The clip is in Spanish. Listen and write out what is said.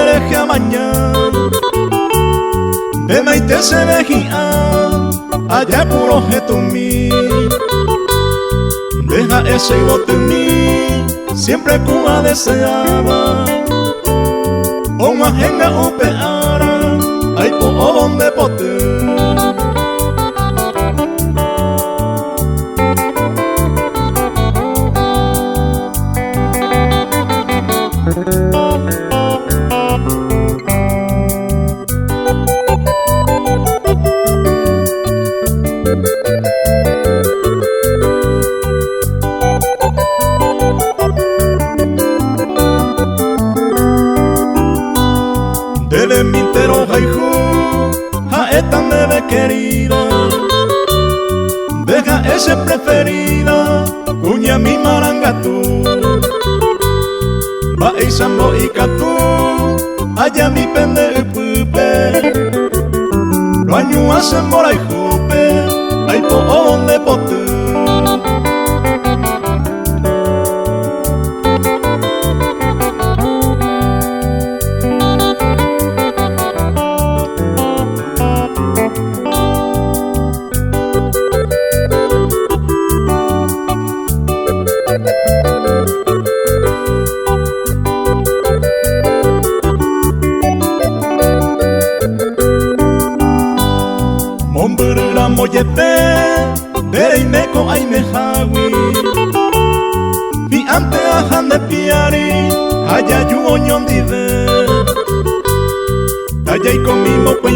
dereje a mañana de maite se vejía allá puro jetumí. Deja ese bote en mí, siempre Cuba deseaba o majenga o peara, ay po o donde pote. Dele mi tero jaijú, jaeta me ve querida, deja ese preferida, cuña mi marangatu, va y sambo y catu, allá mi pende y pupe, lo año hacen mora y jupe, ay po donde pote. Momburura moyepe, dereimeko ay me jawi. Mi ante ajan de piari, allá yu oñon dive. Allá y con mi moco